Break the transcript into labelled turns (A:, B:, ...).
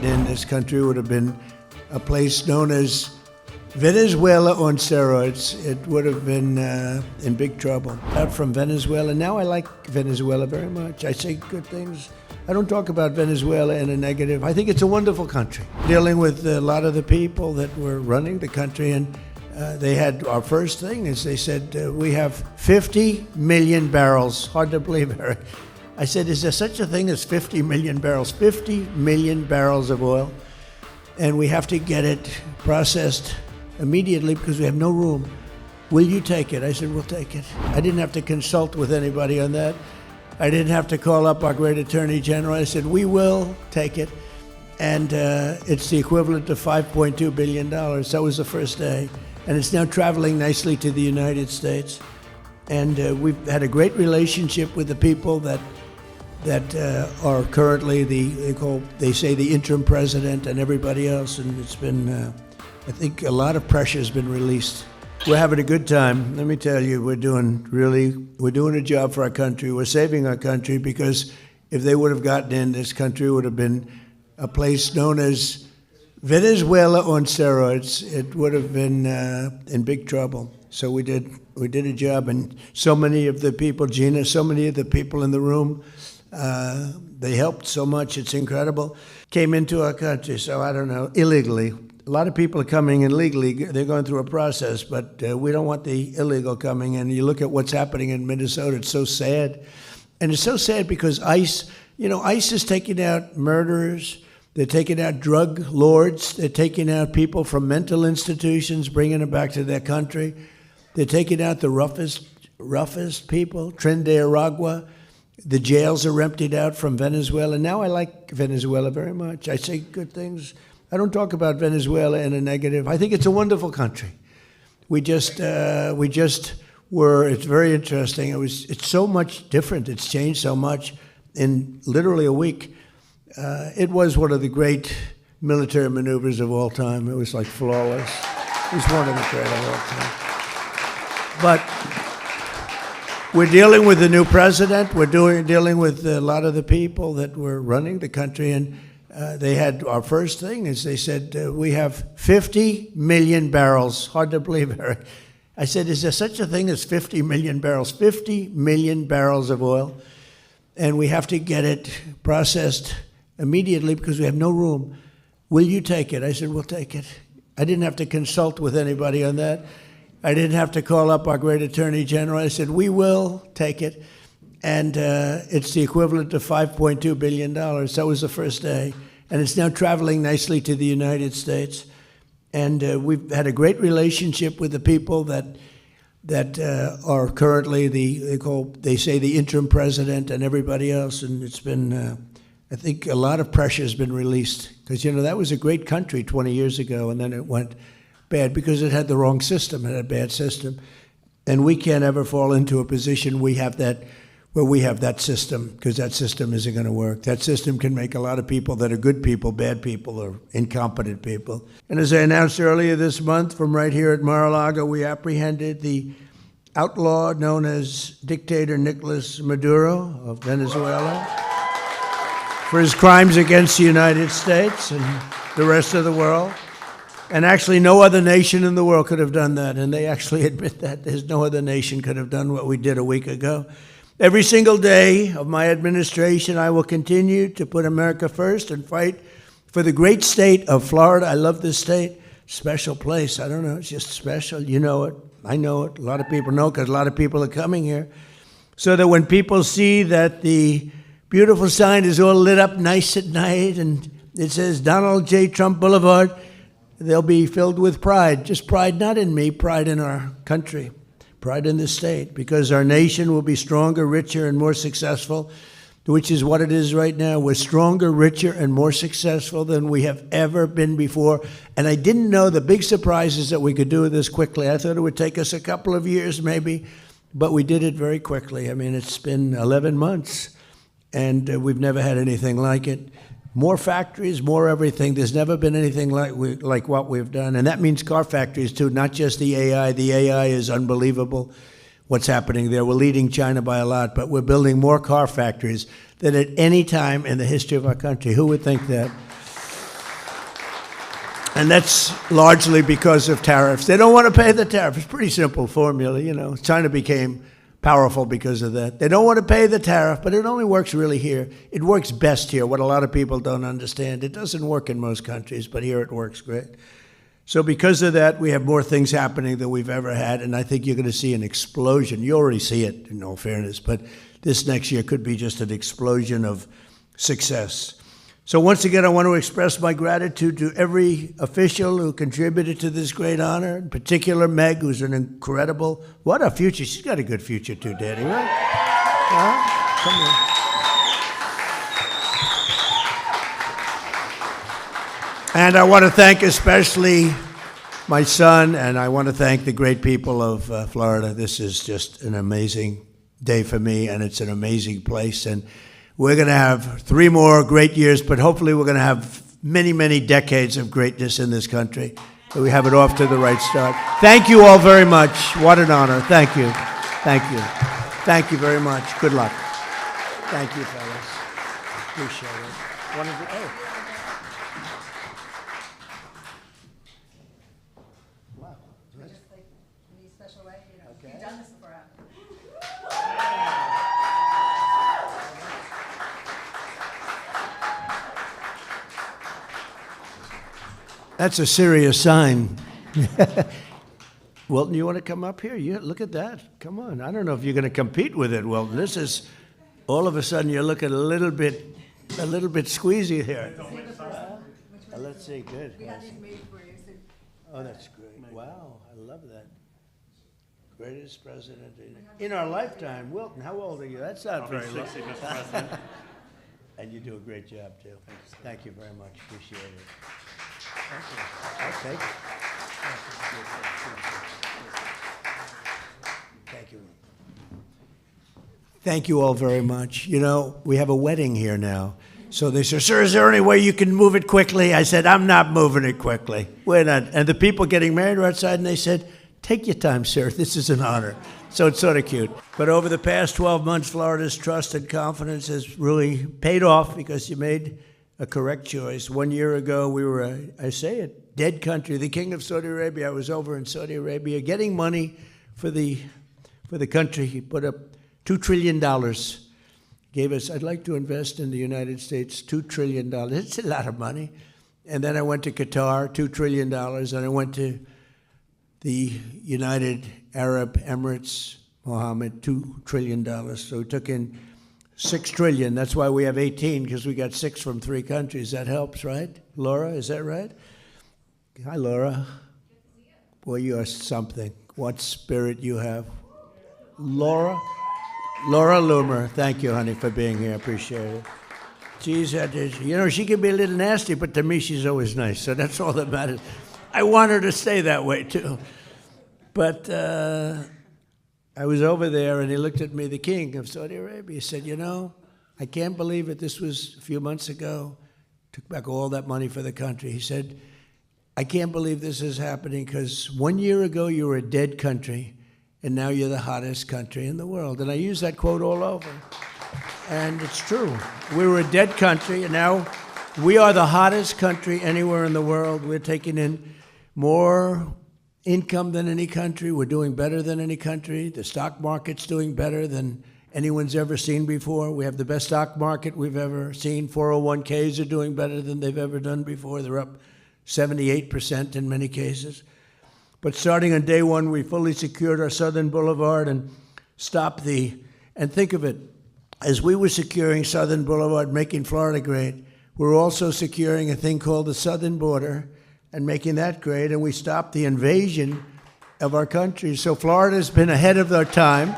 A: gotten in, this country would have been a place known as Venezuela on steroids. It would have been in big trouble. Out from Venezuela. Now I like Venezuela very much. I say good things. I don't talk about Venezuela in a negative. I think it's a wonderful country. Dealing with a lot of the people that were running the country, and they had, our first thing is they said, we have 50 million barrels. Hard to believe, Eric. I said, is there such a thing as 50 million barrels? 50 million barrels of oil. And we have to get it processed immediately because we have no room. Will you take it? I said, we'll take it. I didn't have to consult with anybody on that. I didn't have to call up our great Attorney General. I said, we will take it. And it's the equivalent of $5.2 billion. That was the first day. And it's now traveling nicely to the United States. And we've had a great relationship with the people that are currently they say the interim president and everybody else. And it's been, I think a lot of pressure has been released. We're having a good time. Let me tell you, we're doing a job for our country. We're saving our country, because if they would have gotten in, this country would have been a place known as Venezuela on steroids. It would have been in big trouble. So we did a job, and so many of the people, Gina, so many of the people in the room, they helped so much. It's incredible. Came into our country, so I don't know, illegally. A lot of people are coming in legally. They're going through a process, but we don't want the illegal coming in. You look at what's happening in Minnesota, it's so sad. And it's so sad because ICE is taking out murderers. They're taking out drug lords. They're taking out people from mental institutions, bringing them back to their country. They're taking out the roughest people, Tren de Aragua. The jails are emptied out from Venezuela. Now I like Venezuela very much. I say good things. I don't talk about Venezuela in a negative. I think it's a wonderful country. It's very interesting. It's so much different. It's changed so much in literally a week. It was one of the great military maneuvers of all time. It was like flawless. It was one of the great of all time. But we're dealing with the new president. We're dealing with a lot of the people that were running the country, and they had, our first thing is they said, we have 50 million barrels. Hard to believe, Eric. I said, is there such a thing as 50 million barrels? 50 million barrels of oil. And we have to get it processed immediately because we have no room. Will you take it? I said, we'll take it. I didn't have to consult with anybody on that. I didn't have to call up our great Attorney General. I said, we will take it. And it's the equivalent of $5.2 billion. That was the first day. And it's now traveling nicely to the United States. And we've had a great relationship with the people that are currently they say the interim president and everybody else. And it's been, I think a lot of pressure has been released. Because, that was a great country 20 years ago, and then it went bad because it had the wrong system. It had a bad system. And we can't ever fall into a position where we have that system, because that system isn't going to work. That system can make a lot of people that are good people, bad people, or incompetent people. And as I announced earlier this month, from right here at Mar-a-Lago, we apprehended the outlaw known as dictator Nicolas Maduro of Venezuela for his crimes against the United States and the rest of the world. And actually, no other nation in the world could have done that. And they actually admit that. There's no other nation could have done what we did a week ago. Every single day of my administration, I will continue to put America first and fight for the great state of Florida. I love this state. Special place. I don't know. It's just special. You know it. I know it. A lot of people know because a lot of people are coming here. So that when people see that the beautiful sign is all lit up nice at night and it says Donald J. Trump Boulevard, they'll be filled with pride. Just pride, not in me, pride in our country. Pride in the state, because our nation will be stronger, richer, and more successful, which is what it is right now. We're stronger, richer, and more successful than we have ever been before. And I didn't know the big surprises that we could do this quickly. I thought it would take us a couple of years maybe, but we did it very quickly. I mean, it's been 11 months, and we've never had anything like it. More factories, more everything. There's never been anything like what we've done. And that means car factories, too, not just the AI. The AI is unbelievable, what's happening there. We're leading China by a lot, but we're building more car factories than at any time in the history of our country. Who would think that? And that's largely because of tariffs. They don't want to pay the tariff. It's a pretty simple formula, you know. China became powerful because of that. They don't want to pay the tariff, but it only works really here. It works best here, what a lot of people don't understand. It doesn't work in most countries, but here it works great. So because of that, we have more things happening than we've ever had, and I think you're going to see an explosion. You already see it, in all fairness, but this next year could be just an explosion of success. So once again, I want to express my gratitude to every official who contributed to this great honor, in particular Meg, who's an incredible, what a future. She's got a good future too, Daddy, right? Come on. And I want to thank especially my son, and I want to thank the great people of Florida. This is just an amazing day for me, and it's an amazing place. And we're going to have 3 more great years, but hopefully we're going to have many, many decades of greatness in this country. So we have it off to the right start. Thank you all very much. What an honor. Thank you. Thank you. Thank you very much. Good luck. Thank you, fellas. Appreciate it. Wow.
B: Just like in a special way, you know. Okay. You've done this before.
A: That's a serious sign. Wilton, you want to come up here? Yeah, look at that. Come on. I don't know if you're going to compete with it, Wilton. This is, all of a sudden, you're looking a little bit squeezy here. Let's see. Good.
B: We had these made for you.
A: Oh, that's great. Wow, I love that. Greatest president in our lifetime. Wilton, how old are you? That's not very long.
C: 60, Mr. President.
A: And you do a great job, too. Thank you very much. Appreciate it. Thank you. I'll take it. Thank you. Thank you all very much. You know, we have a wedding here now. So they said, sir, is there any way you can move it quickly? I said, I'm not moving it quickly. We're not. And the people getting married were outside, and they said, take your time, sir. This is an honor. So it's sort of cute. But over the past 12 months, Florida's trust and confidence has really paid off because you made a correct choice. 1 year ago, we were, I say it, dead country. The king of Saudi Arabia, I was over in Saudi Arabia getting money for the country. He put up $2 trillion. Gave us, I'd like to invest in the United States, $2 trillion. It's a lot of money. And then I went to Qatar, $2 trillion. And I went to the United Arab Emirates, Mohammed, $2 trillion. So we took in $6 trillion. That's why we have 18, because we got 6 from 3 countries. That helps, right? Laura, is that right? Hi, Laura. Boy, you are something. What spirit you have. Laura Loomer, thank you, honey, for being here. Appreciate it. She's, you know, she can be a little nasty, but to me, she's always nice. So that's all that matters. I want her to stay that way, too. But I was over there, and he looked at me, the king of Saudi Arabia. He said, you know, I can't believe it. This was a few months ago. Took back all that money for the country. He said, I can't believe this is happening because 1 year ago you were a dead country, and now you're the hottest country in the world. And I use that quote all over. And it's true. We were a dead country, and now we are the hottest country anywhere in the world. We're taking in more income than any country. We're doing better than any country. The stock market's doing better than anyone's ever seen before. We have the best stock market we've ever seen. 401ks are doing better than they've ever done before. They're up 78% in many cases. But starting on day one, we fully secured our Southern Boulevard and stopped and think of it, as we were securing Southern Boulevard, making Florida great, we're also securing a thing called the Southern Border and making that great, and we stopped the invasion of our country. So Florida's been ahead of their time.